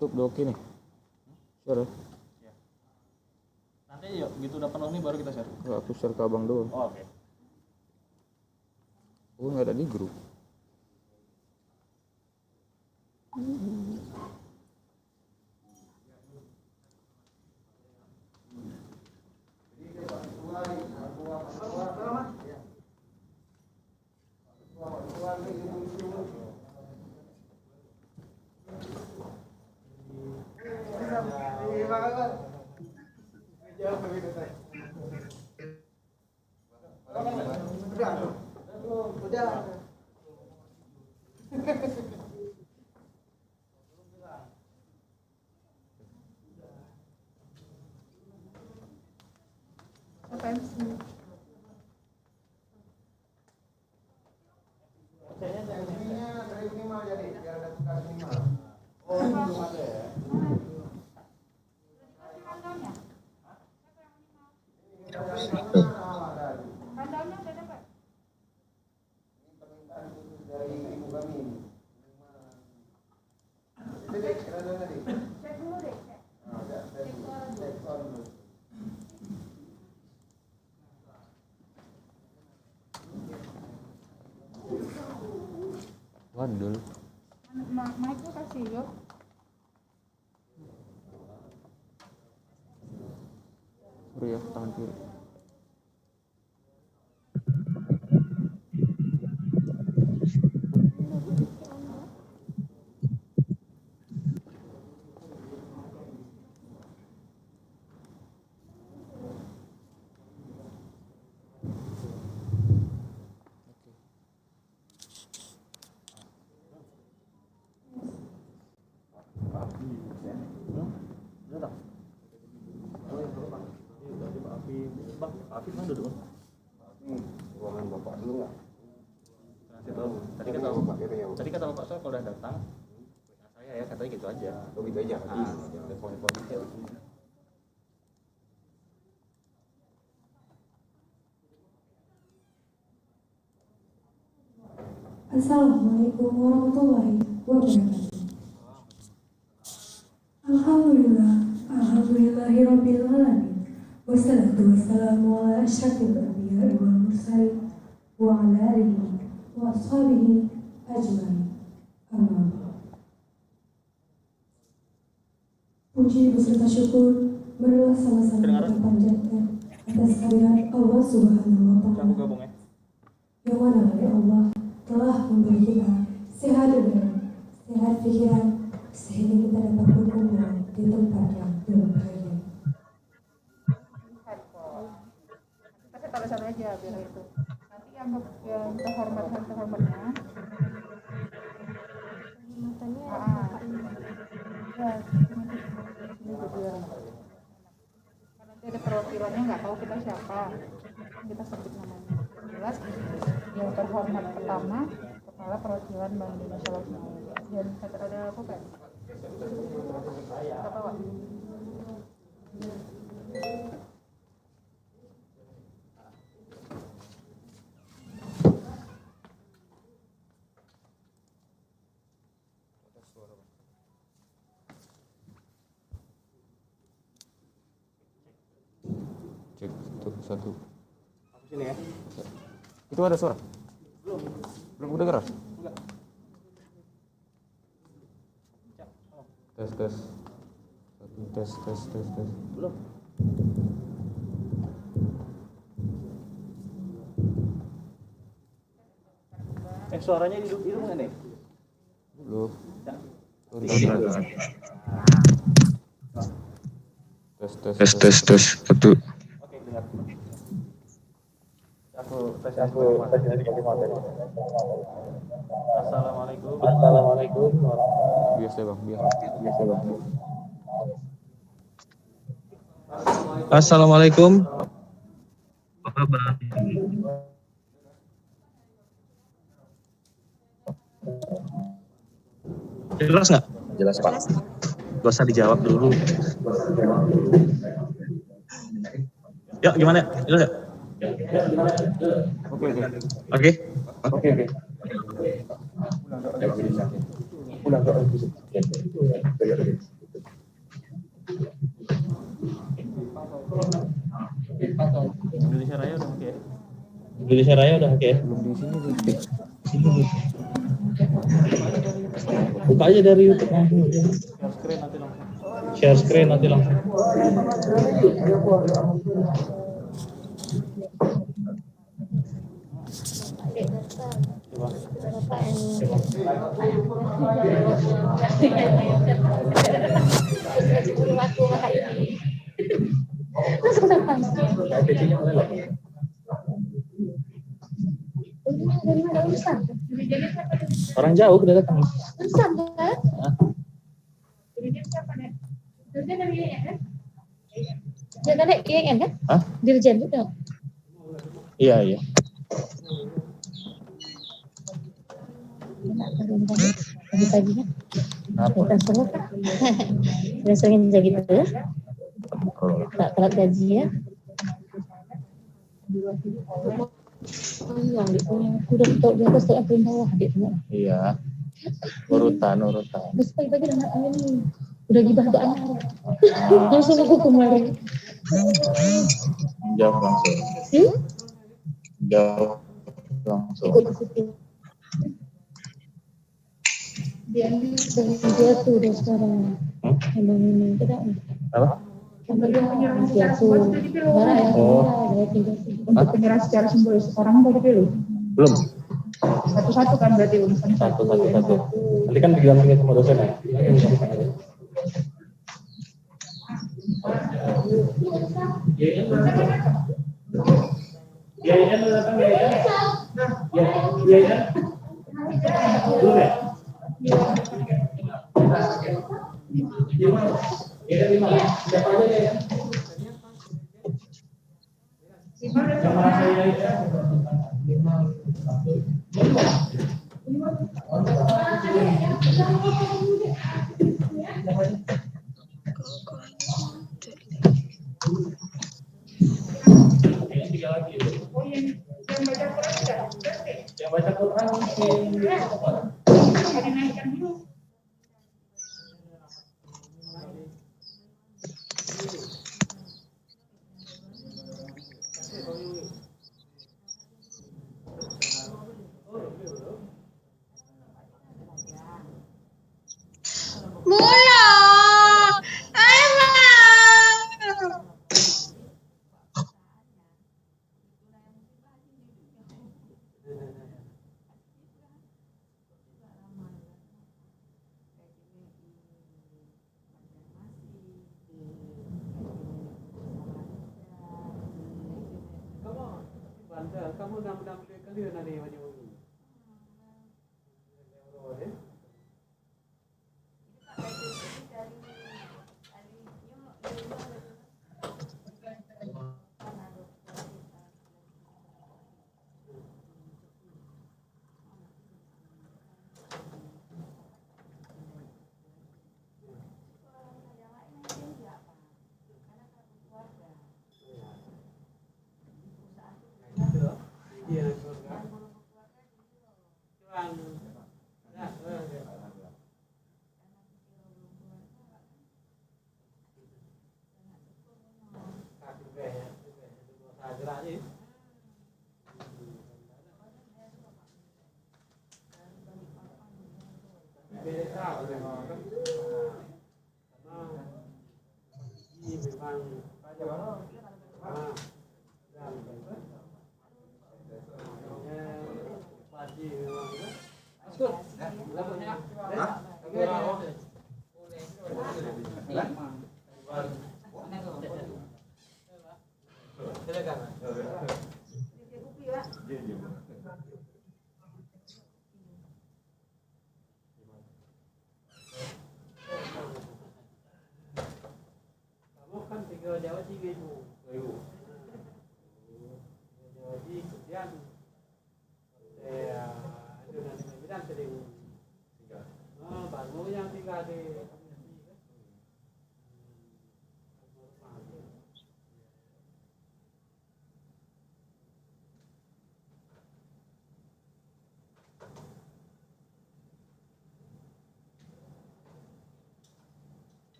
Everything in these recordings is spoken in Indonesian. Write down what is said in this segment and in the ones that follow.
Tutup udah oke nih. Share ya. Nanti yuk gitu udah penuh nih baru kita share. Aku share ke abang doang. Oh, oke. Aku nggak ada di grup. Waduh. Mic kasih yuk. Sorry ya, tangan kiri. Afif mana duduk? Ruangan bapak dulu nggak? Tadi kata bapak soal kalau udah datang saya ya katanya gitu aja. Oh gitu aja. Jangan telepon detail. Assalamualaikum warahmatullahi wabarakatuh. Alhamdulillahirabbil alamin. Wassalatu wassalamu ala asyrafil anbiya'i wal mursalin wa ala alihi wa ashabihi ajmain. Amma ba'd. Puji beserta syukur marilah sama-sama kita panjatkan atas kehadirat Allah Subhanahu wa taala. Yang mana oleh Allah telah memberi kita sehat badan, sehat pikiran, sehingga kita dapat berkumpul di tempat yang berbahagia. Kita taruh sana aja biar itu. Nanti yang terhormatnya Muhammad pertama, Kepala Perwakilan Bank Indonesia Laksanawi. Dan ada apa Pak? Apa Pak? Cek tuh satu. Aku sini ya. Itu ada suara? Belum kedengeran? Enggak. Tes tes. Satu tes. Belum. Suaranya hidup nggak nih? Belum. Ya. Tes satu. Oke, dengar. Aku tes dari kalimat. Assalamualaikum. Biasa bang, biasa. Assalamualaikum. Jelas nggak? Jelas Pak. Gak usah dijawab dulu. Yuk, gimana? Jelas nggak? Oke. Oke. Indonesia Raya udah oke. Indonesia Raya udah oke. Belum di sini nih. Buka aja dari YouTube. Share screen nanti langsung. Share screen nanti langsung. Orang jauh udah datang. Jangan IAIN kan? Hah? Dirjen juga. Iya. Pagi-paginya. Kita semua kan. Udah sering jadi gitu ya. Tak telat gaji ya. Yang aku udah tahu dia pasti apa yang bawah adik semua. Iya. Urutan. Terus pagi-pagi udah gibah tuh anak. Langsung aku kemarin. Jauh langsung. Jauh langsung. Ikut ke situ. Dia tuh udah sekarang. Emang ini tidak. Apa? Dia tuh marah ya. Dia tinggal Untuk penyerahan secara simbolis orang udah dipilih. Belum. Satu-satu kan berarti urusan Satu. Nanti kan didampingi sama dosen ya. Yang baca Quran kamu enam kali udah nanya banyak ini. Kamu kan tinggal Jawa 3.000. Jadi kemudian itu nanti kemudian sering baru yang 3D.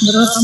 Berapa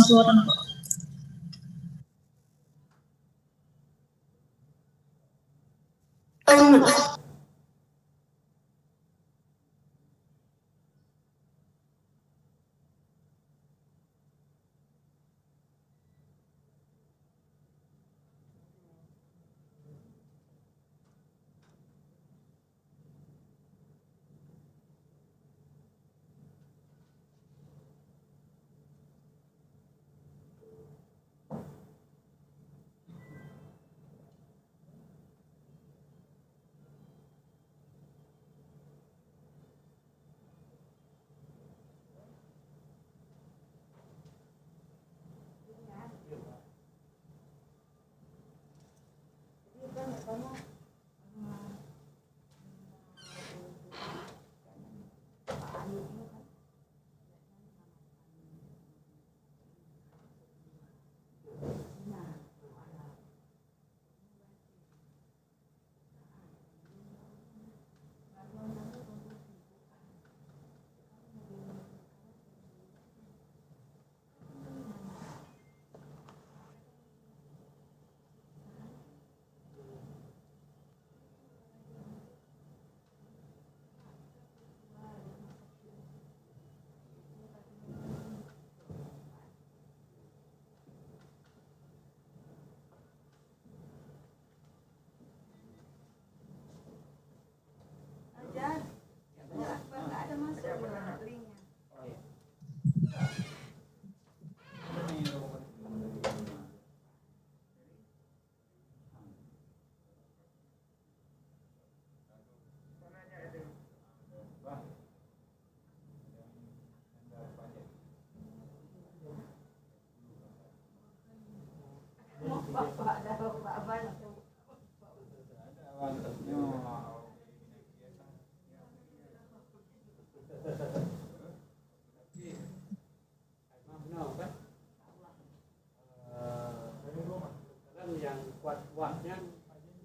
Yang kuat-kuatnya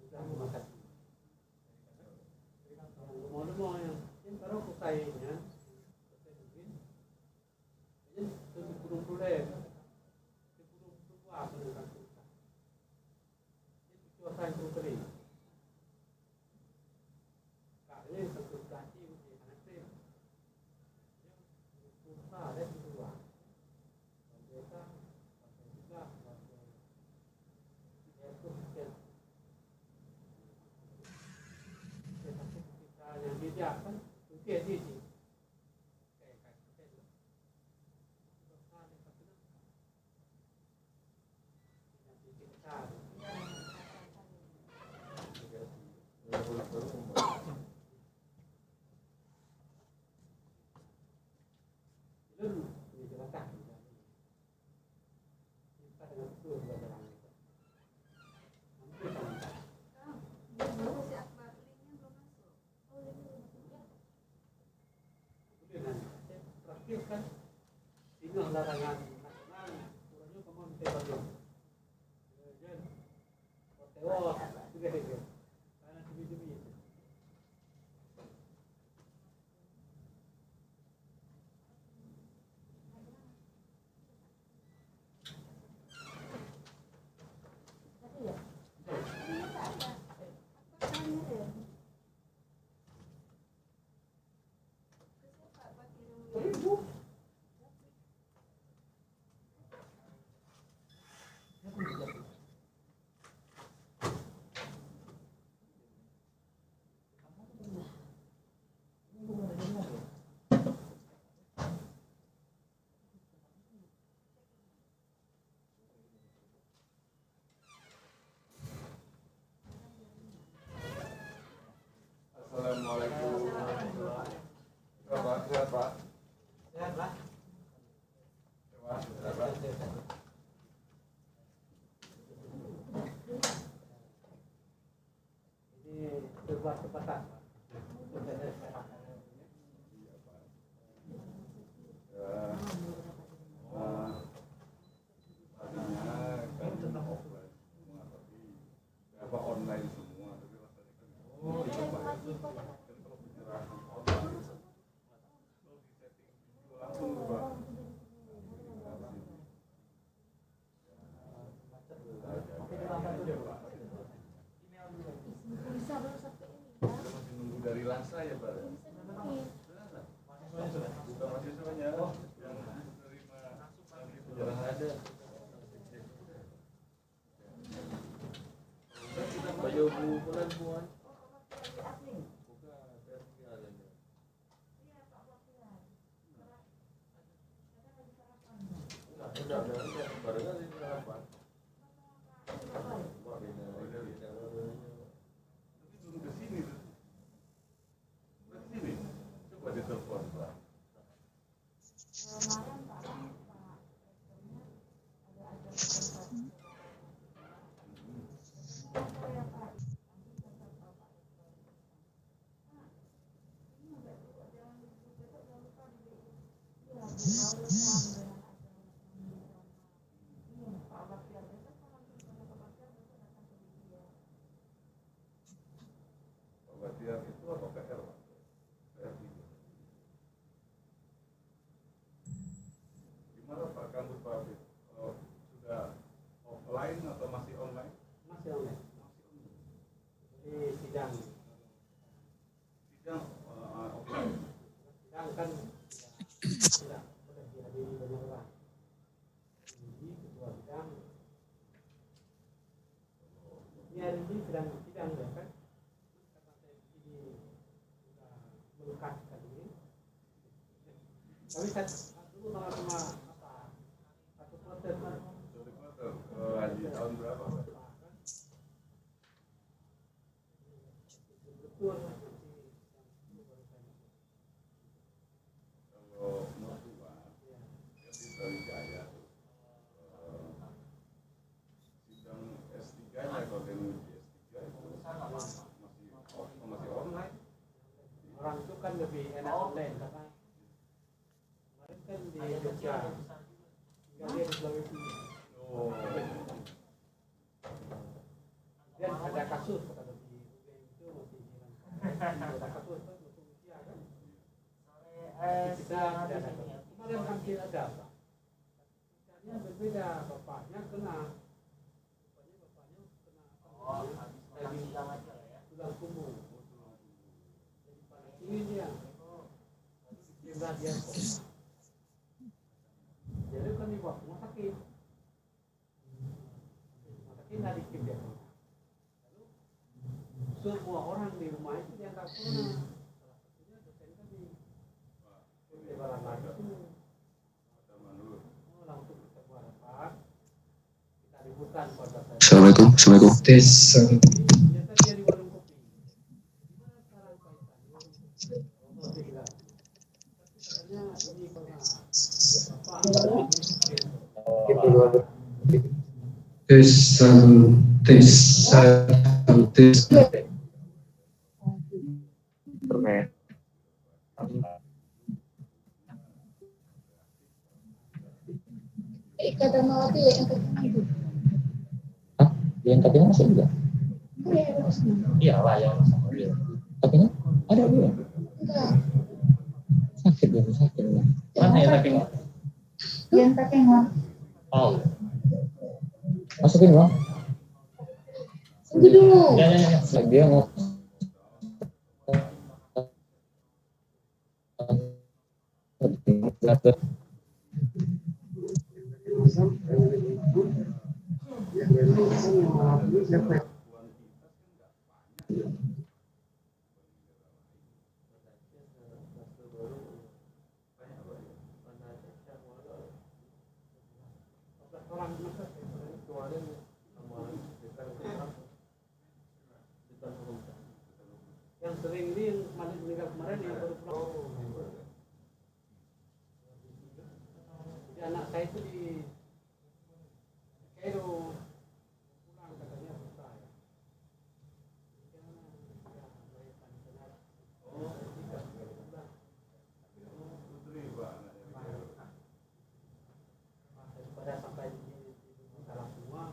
sudah memakan. Mau yang baru kukainya, ini turun boleh, turun tua menurut kita. Ini cuaca yang turun. Kali ini satu kaki di anak kursa ada dua. Mereka juga yang bijak kan mungkin di sini kan tinggal cadangan nasionalnya kurangnya kamu minta baju hotel juga itu karena demi itu. Assalamualaikum. Pak, sehat Pak? Sehat Pak. Sehat Pak? Ini sebuah kesempatan. Tadinya kan offline semua, tapi online semua, tapi rasanya kan kalau penyerahan online kalau di setting video langsung Pak. Masih nunggu dari Lasa ya Pak? Bukan mahasiswanya yang menerima nanti penyerahan ada. Baju bulan buan. Barengan di apa? Tapi belum ke sini tuh. Belum ke sini. Coba ditelepon Pak. Latihan itu apa PR Pak? PR juga. Gimana Pak kampus Pak Afif? Kalau sudah offline atau masih online? Masih online. Ini sidang. Sidang offline. Sidang kan tidak boleh dihadiri banyak orang. Jadi ketua sidang. Ini hari ini sedang sidang ya kan? Melukaskan ini. Tapi saya dulu sama apa? Satu proses kan. Satu kuartal. Haji tahun berapa Pak? Betul. Kalau menurut Pak, jadi Sriwijaya sidang S3-nya kalau teknologi S3 itu masih online. Orang itu kan lebih enak online karena kemarin kan di Jogja tinggal dia di Sulawesi. Oh. Dan ada kasus kata di UGM itu masih hilang. Ada kasus kan masuk usia kan. Kita tidak ada. Kemarin hampir ada Pak. Misalnya berbeda bapaknya kena. Bapaknya kena tulang punggung. Ini dia dia jadi kan dibawa ke rumah sakit nggak dikip dia lalu semua orang di rumah itu dianggap corona salah satunya dosen kami penyebaran lagi itu langsung kita buat rapat kita ributkan pada saya. Assalamualaikum. Assalamualaikum. Tes. Ternyata dia di warung kopi. Gimana sekarang kaitan? Tes. Ikatan mawati ya yang itu. Hah? Yang katanya masih enggak? Iya Iyalah ya. Katanya ada dia. enggak. Sakit ya, sakit ya. Mana ya sakit? Yang kakek ngomong. Oh. Masukin bang. Tunggu dulu. Ya. Dia mau. Yang sering ini yang meninggal kemarin yang baru pulang. Jadi anak saya itu di Kairo pulang katanya selesai. Daripada sampai di salah semua.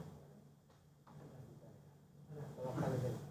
Kalau kalian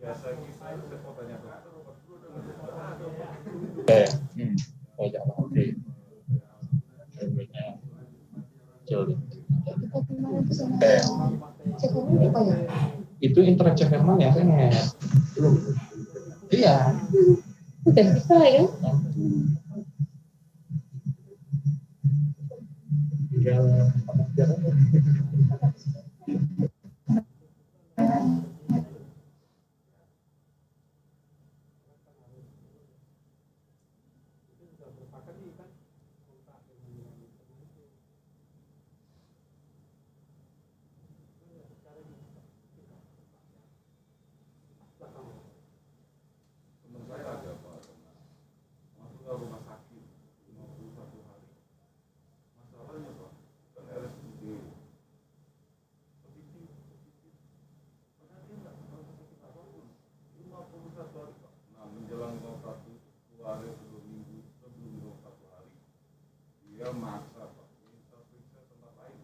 biasa kisah saya mau tanya dokter obat flu udah nggak ada obat flu itu. Oh jangan nanti. Jauh. Kita kemarin tuh sama cek apa ya? Itu intercek Herman ya kayaknya. Belum. Iya. Udah bisa ya? Teman saya ada Pak, masuk ke rumah sakit 51 hari. Masalahnya Pak, kan RSUD positif. Padahal dia nggak pernah sakit apapun. 51 hari Pak. Nah menjelang 21 hari sebelum minggu sebelum 21 hari dia maksa Pak minta periksa tempat lain.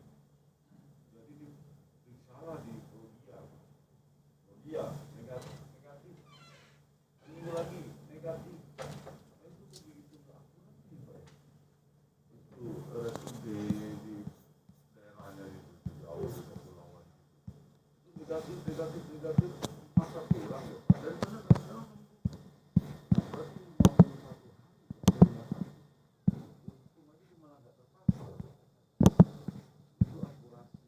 Jadi diperiksa lah di Prodia Pak. Prodia negatif. Minggu lagi negatif. Itu begitu akurat nih Pak. Itu RSUD di daerahnya itu jauh di kepulauan. Itu negatif masa pulang ya Pak. Dari sana kan sekarang nah, berarti 51 hari di rumah sakit. Untung aja dia malah nggak terpapar. Itu akurasi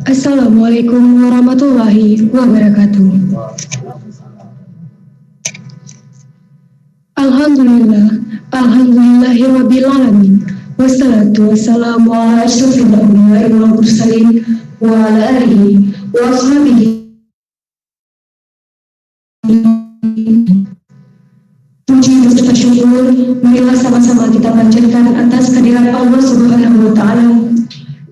Assalamualaikum warahmatullahi wabarakatuh. Alhamdulillahirabbil alamin. Wassalatu wassalamu ala asyrofil anbiya'i wal mursalin wa ala alihi wa ashabihi. Puji beserta syukur marilah sama-sama kita panjatkan atas kehadiran Allah Subhanahu wa taala,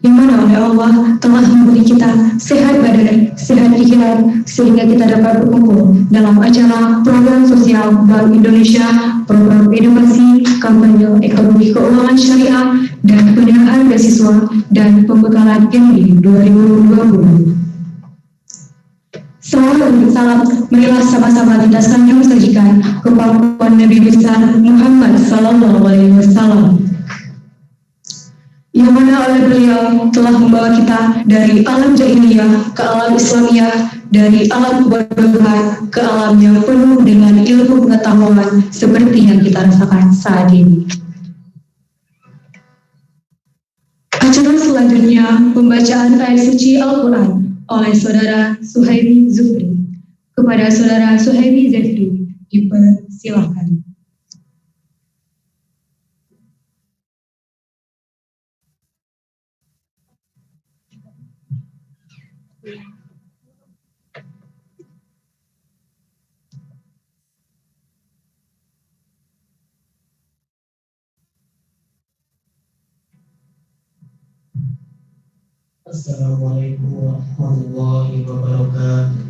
yang mana oleh Allah telah memberi kita sehat badan, sehat pikiran, sehingga kita dapat berkumpul dalam acara program sosial Bank Indonesia, program edukasi, kampanye ekonomi keuangan syariah, dan pendanaan beasiswa dan pembekalan MD 2020. Salam, marilah sama-sama kita sanjung sajikan kepada Nabi besar Muhammad Sallallahu Alaihi Wasallam, yang mana oleh beliau telah membawa kita dari alam jahiliyah ke alam Islamiyah, dari alam kebodohan ke alam yang penuh dengan ilmu pengetahuan seperti yang kita rasakan saat ini. Acara selanjutnya pembacaan ayat suci Al-Quran oleh Saudara Suhaimi Zufri. Kepada Saudara Suhaimi Zufri dipersilahkan. Assalamualaikum warahmatullahi wabarakatuh.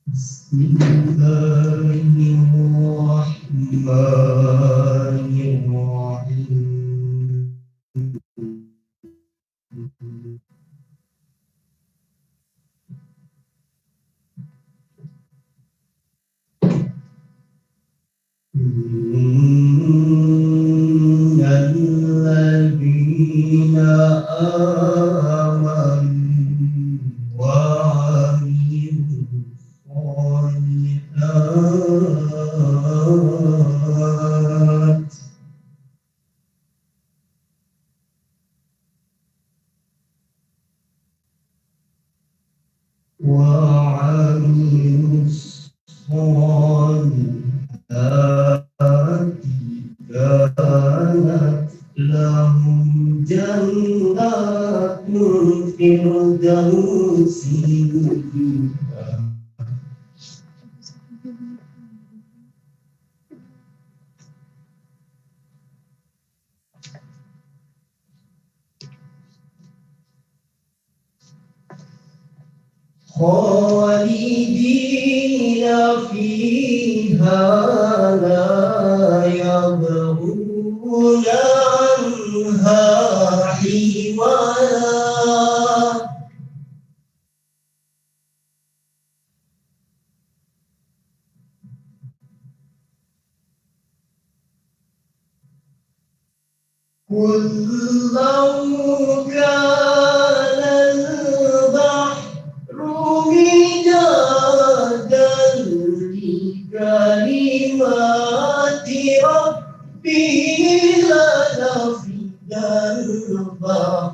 Bismillahirrahmanirrahim. Innalladzina amanu wa lahum jannatul firdausi. Khalidina fiha la yabghuna anha hiwala. Kullau kana al-bahru midadan li kalimati rabbi lanafidal bahr.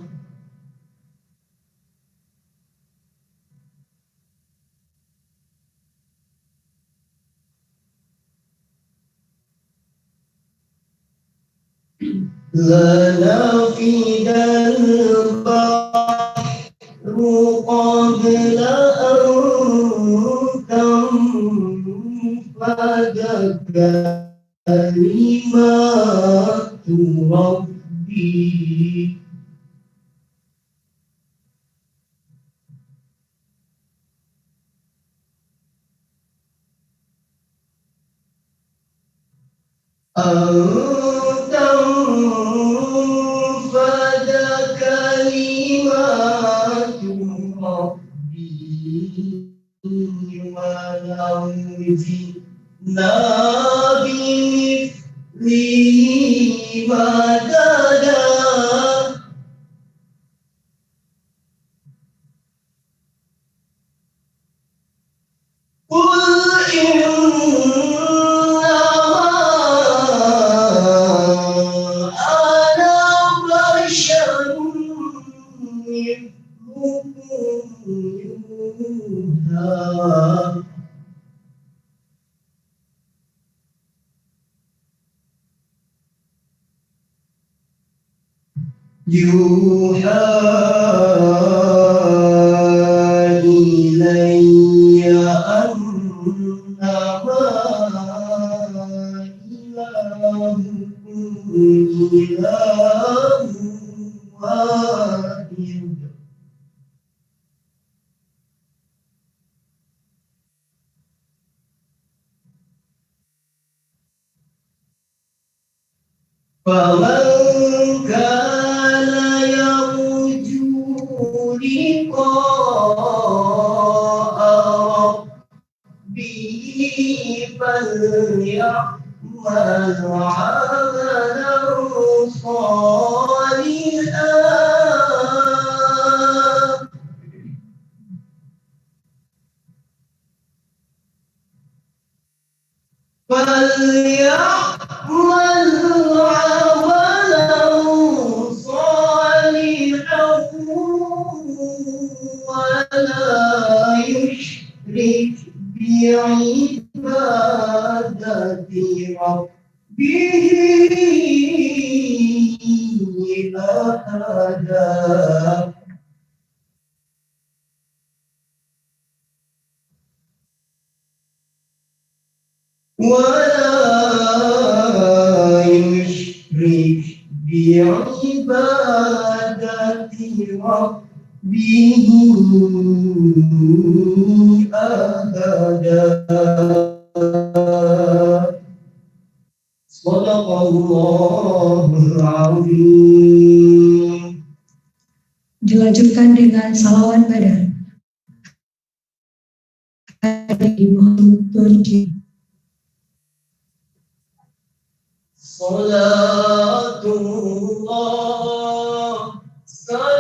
لنفد البحر قبل أن تنفد كلمات ربي. تنفد كلمات ربي ولو جئنا بمثله مددا قل إنما أنا بشر مثلكم يوحى إلي أنما إلهكم إله واحد فمن كان يرجو لقاء ربه فليعمل عملا صالحا فليعمل عملا صالحا ولا يشرك بعبادة ربه أحدا ولا يشرك بعبادة ربه أحدا صدق الله العظيم. Dilanjutkan dengan salawat badar di Muhammad Turki. Salatullah, salamullah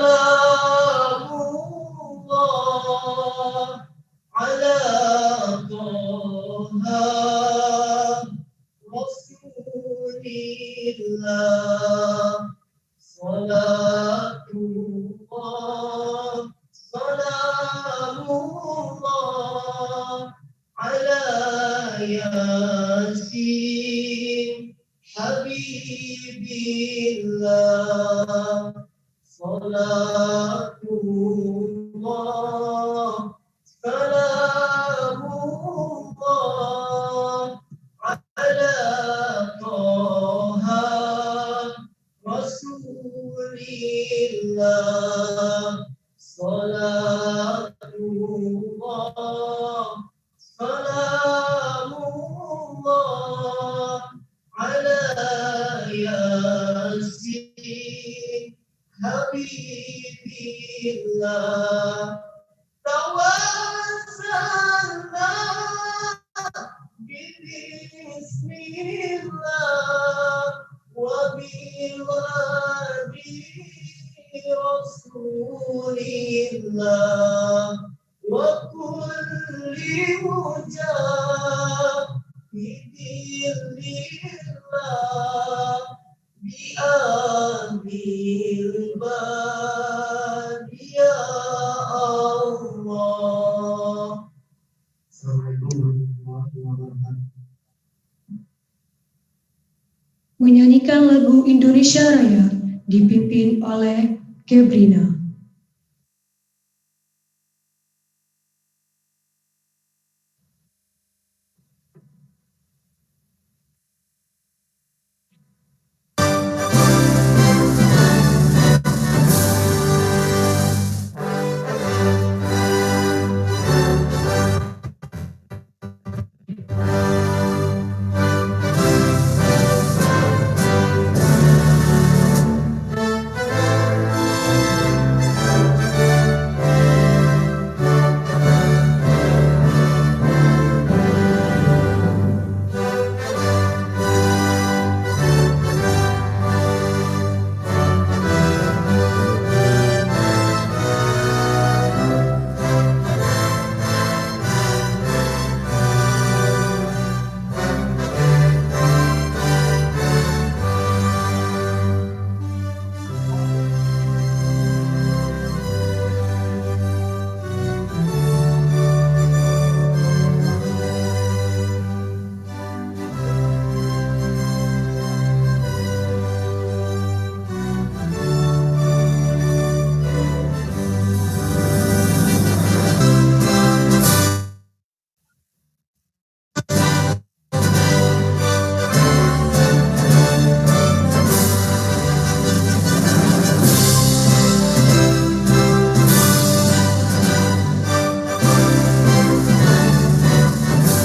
ala Taha Rasulillah. Salatullah, salamullah ala Yasin Habibillah. Salatullah, salamullah ala Taha Rasulillah. Salatullah, salamullah ala Yasin Habibillah. Tawassalna bismillah wa biwadi Rasulillah wa kulli mujahidillah bi amil badi ya Allah. Assalamualaikum warahmatullahi wabarakatuh. Menyanyikan lagu Indonesia Raya dipimpin oleh Kebrina.